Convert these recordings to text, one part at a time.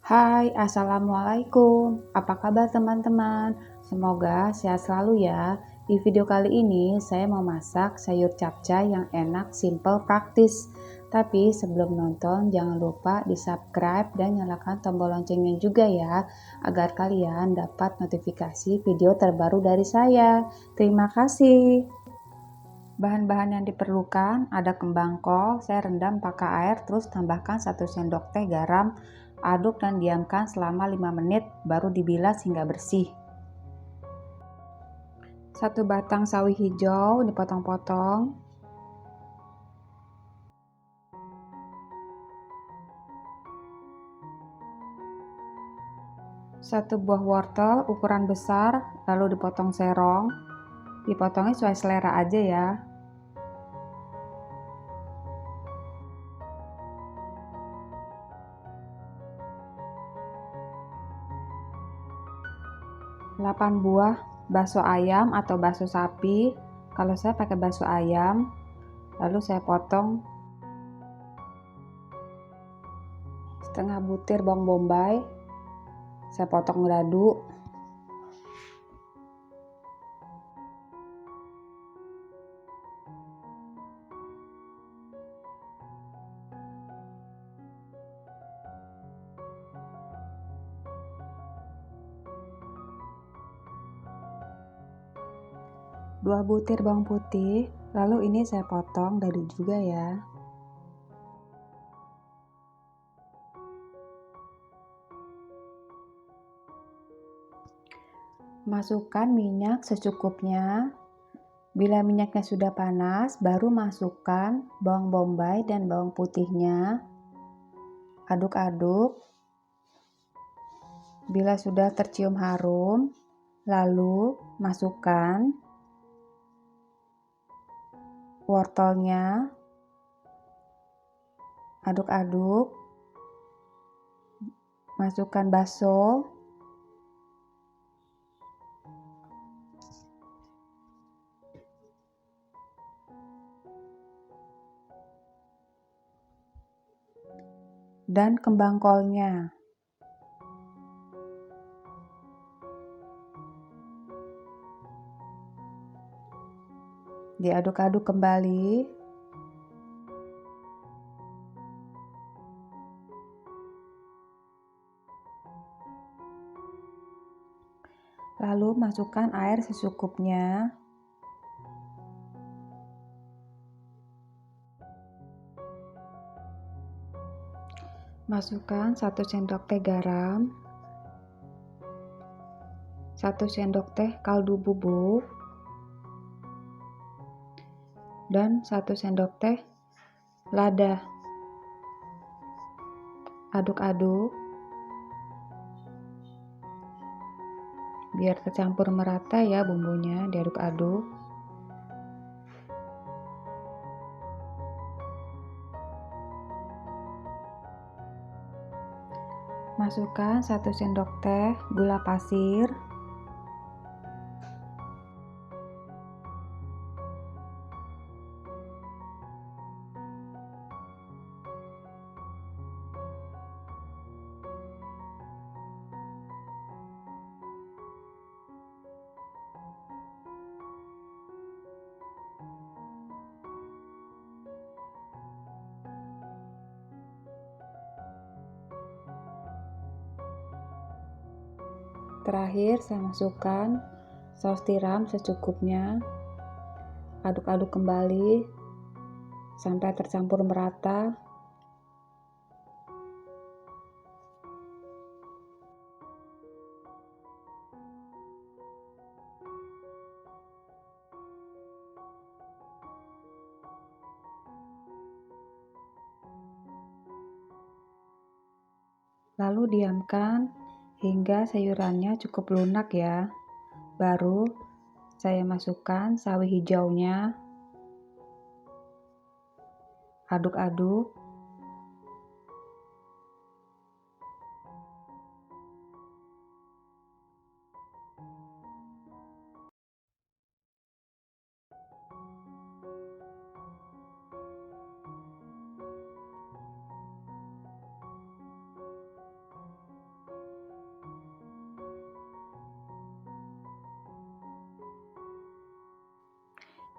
Hai, Assalamualaikum. Apa kabar teman-teman? Semoga sehat selalu ya. Di video kali ini saya mau masak sayur capcay yang enak, simple, praktis. Tapi sebelum nonton jangan lupa di subscribe dan nyalakan tombol loncengnya juga ya, agar kalian dapat notifikasi video terbaru dari saya. Terima kasih. Bahan-bahan yang diperlukan ada kembang kol, saya rendam pakai air, terus tambahkan 1 sendok teh garam, aduk dan diamkan selama 5 menit, baru dibilas hingga bersih. 1 batang sawi hijau dipotong-potong. 1 buah wortel ukuran besar, lalu dipotong serong. Dipotongnya sesuai selera aja ya. 8 buah bakso ayam atau bakso sapi. Kalau saya pakai bakso ayam, lalu saya potong setengah butir bawang bombay. Saya potong dadu. 2 butir bawang putih, lalu ini saya potong dadu juga ya. Masukkan minyak secukupnya. Bila minyaknya sudah panas, baru masukkan bawang bombay dan bawang putihnya. Aduk-aduk. Bila sudah tercium harum, lalu masukkan wortelnya. Aduk-aduk. Masukkan bakso. Dan kembang kolnya. Diaduk-aduk kembali. Lalu masukkan air secukupnya. Masukkan 1 sendok teh garam, 1 sendok teh kaldu bubuk, dan 1 sendok teh lada. Aduk-aduk biar tercampur merata ya bumbunya, diaduk-aduk. Masukkan 1 sendok teh gula pasir. Terakhir saya masukkan saus tiram secukupnya. Aduk-aduk kembali sampai tercampur merata. Lalu diamkan hingga sayurannya cukup lunak ya. Baru saya masukkan sawi hijaunya. Aduk-aduk.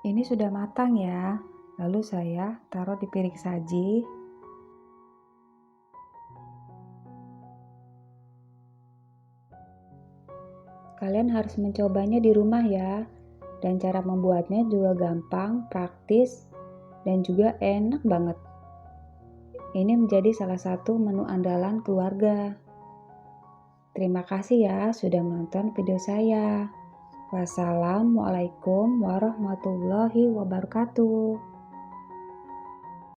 Ini sudah matang ya. Lalu saya taruh di piring saji. Kalian harus mencobanya di rumah ya. Dan cara membuatnya juga gampang, praktis, dan juga enak banget. Ini menjadi salah satu menu andalan keluarga. Terima kasih ya sudah menonton video saya. Wassalamualaikum warahmatullahi wabarakatuh.